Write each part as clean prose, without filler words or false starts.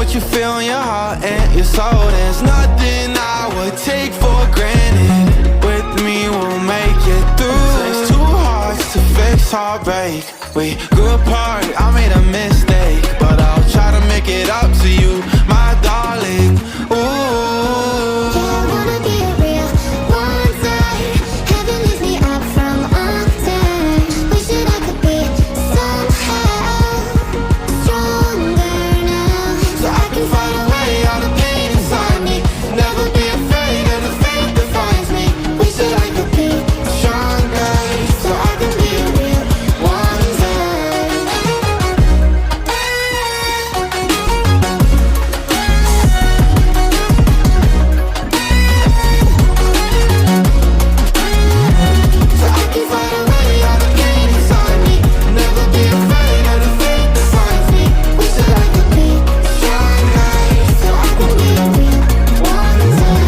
what you feel in your heart and your soul. There's nothing I would take for granted. With me we'll make it through. Takes two hearts to fix heartbreak. We grew apart, I made a mistake, but I'll try to make it up to you, my darling. Ooh, yeah, I wanna be a real one day. Heaven leaves me up from under. Wishing I could be somehow stronger now, so I can find a way out of pain inside me. Never be afraid of the fate that finds me. Wish that I could be stronger, so I can be a real one day. So I can find a way out of pain inside me. Never be afraid of the fate that finds me. Wish that I could be stronger, so I can be a real one day.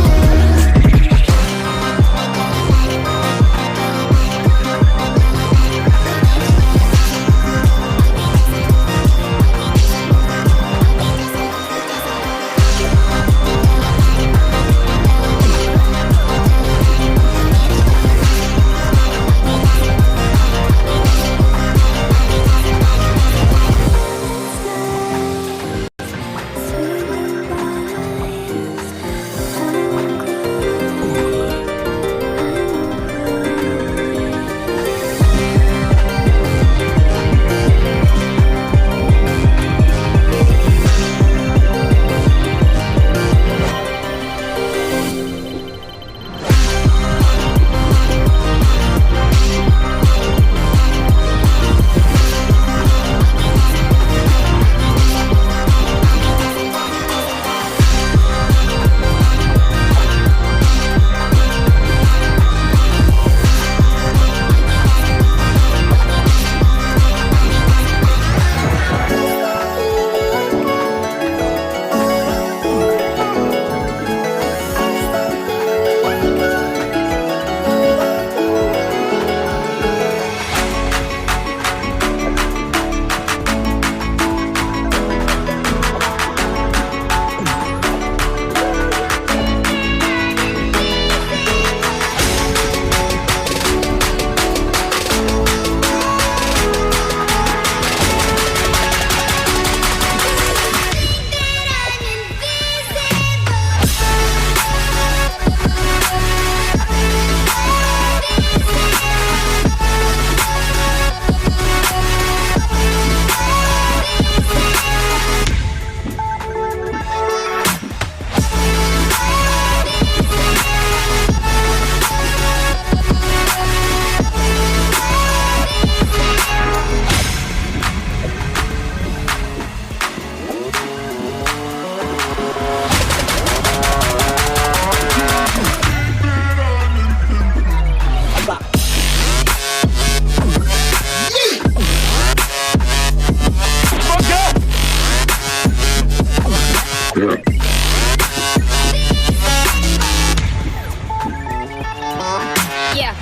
Yeah.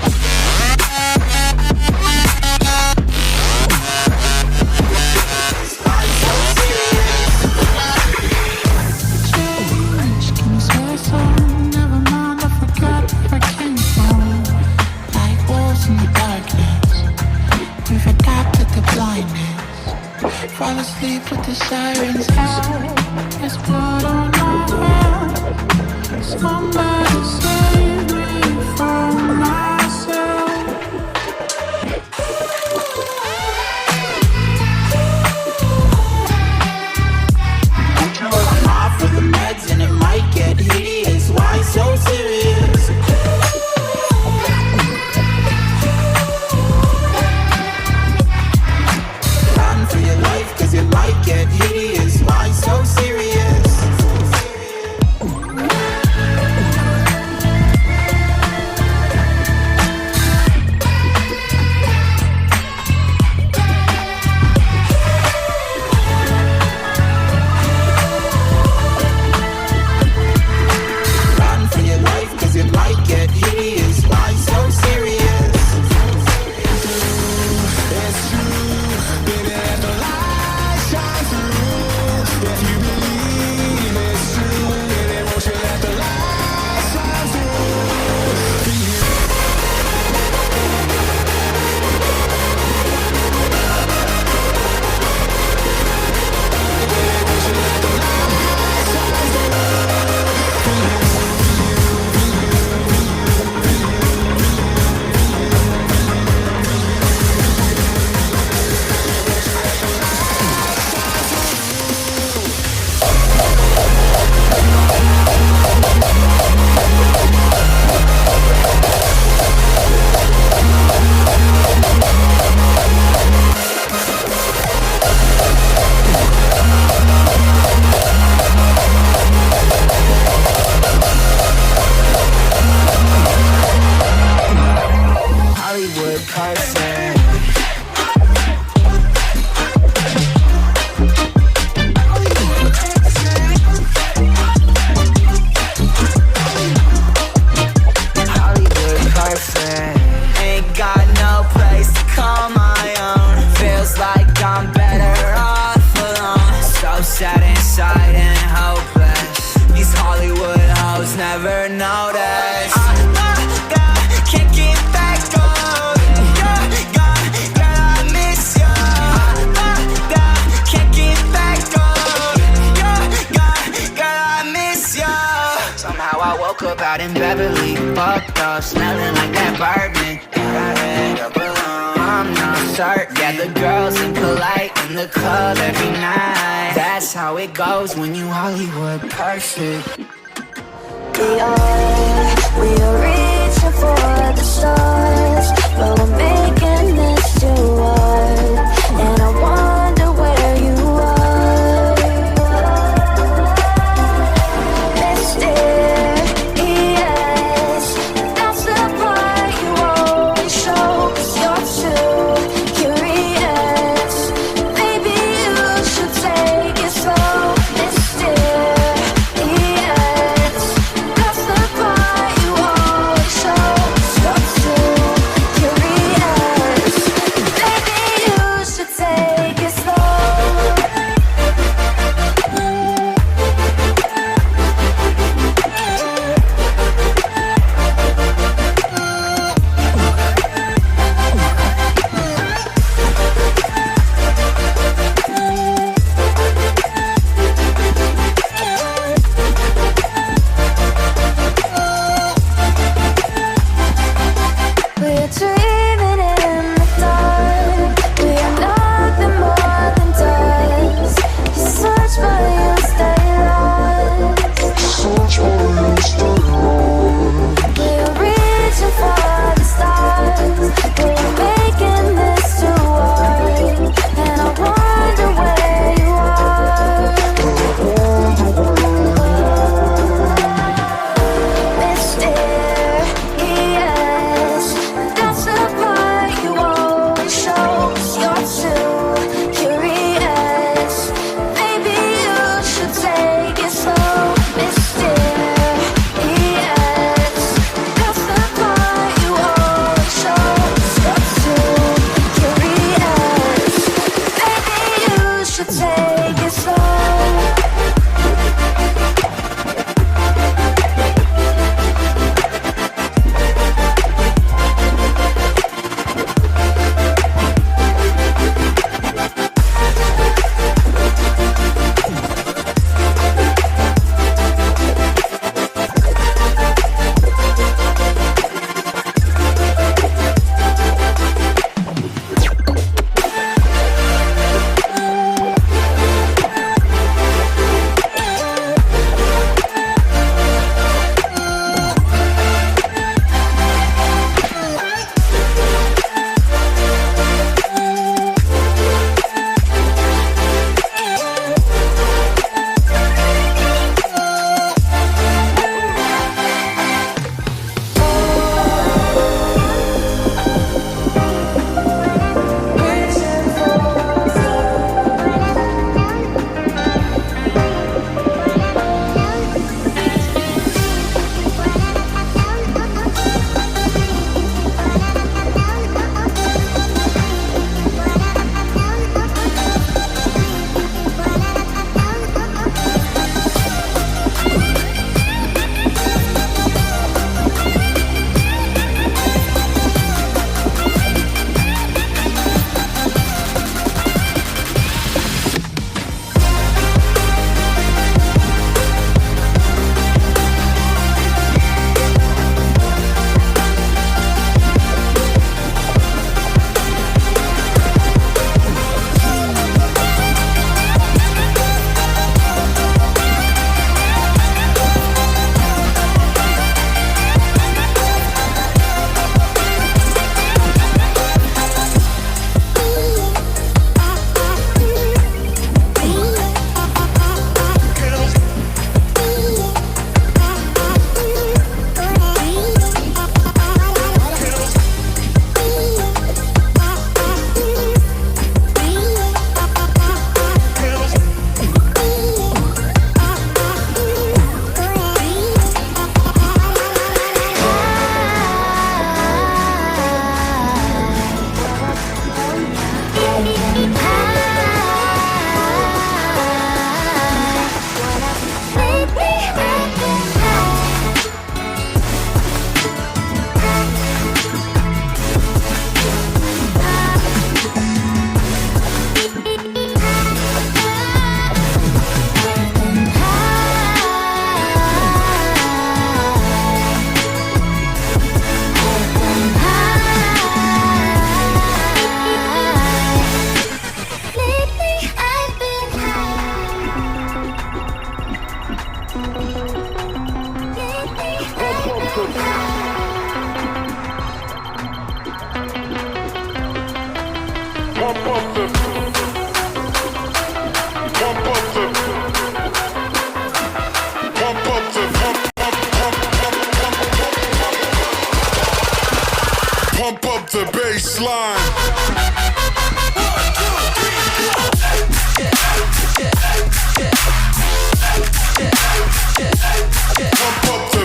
Fall asleep with the sirens out. There's blood on my heart. Somebody save me from myself. I'm off with the meds and it might get hideous. Why so serious? Run for your life, cause it might get hideous. Why so serious? never noticed. Can't get back on. You're gone, girl, I miss you. Can't get back on. You're gone, girl, I miss you. Somehow I woke up out in Beverly, fucked up, smelling like that bourbon. But I had a balloon. I'm not certain. Yeah, the girls seem polite in the club every night. That's how it goes when you Hollywood perfect. We are reaching for the stars, but we're making this too hard. And I wonder where you are. Mysterious, that's the part you always show. 'Cause you're too curious. Maybe you should take it slow. Mysterious, that's the Pump up the bass line. Pump up the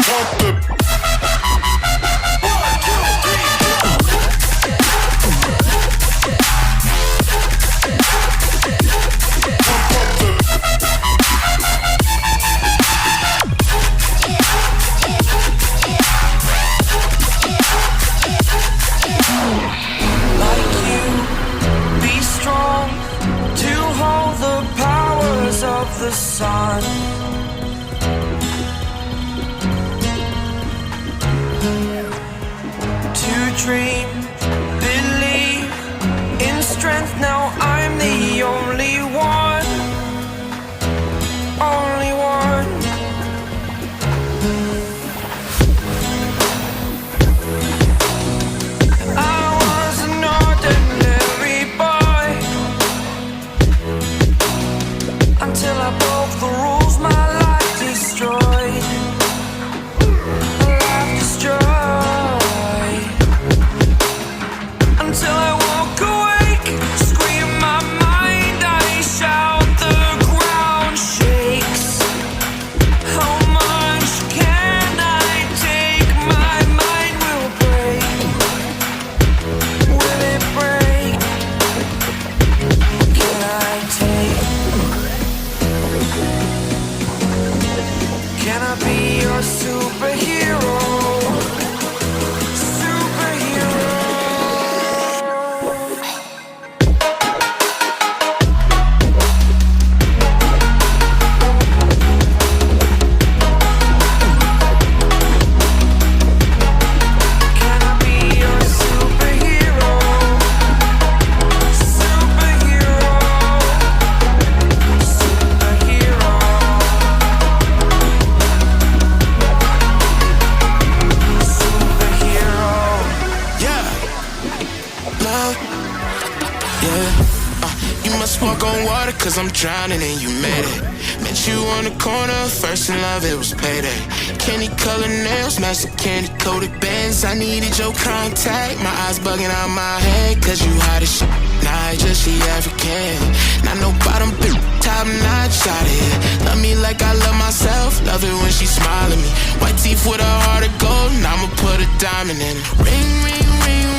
pump the the sun. To dream, believe in strength. Now I'm the only one, only one. I was an ordinary boy until I broke the rules, my life destroyed. Life destroyed. Until I walk awake, scream my mind, I shout, the ground shakes. How much can I take? My mind will break. Will it break? Can I take? Can I be your superhero? Superhero. Can I be your superhero? Superhero. Superhero. You must walk on water, cause I'm drowning and you made it. Met you on the corner, first in love, it was payday. Candy colored nails, match the candy coated bands. I needed your contact, my eyes bugging out my head, cause you hot as shit. Nah, just she African. Not no bottom bitch, top notch out here. Love me like I love myself, love it when she smile at me. White teeth with a heart of gold, and I'ma put a diamond in it. Ring, ring, ring,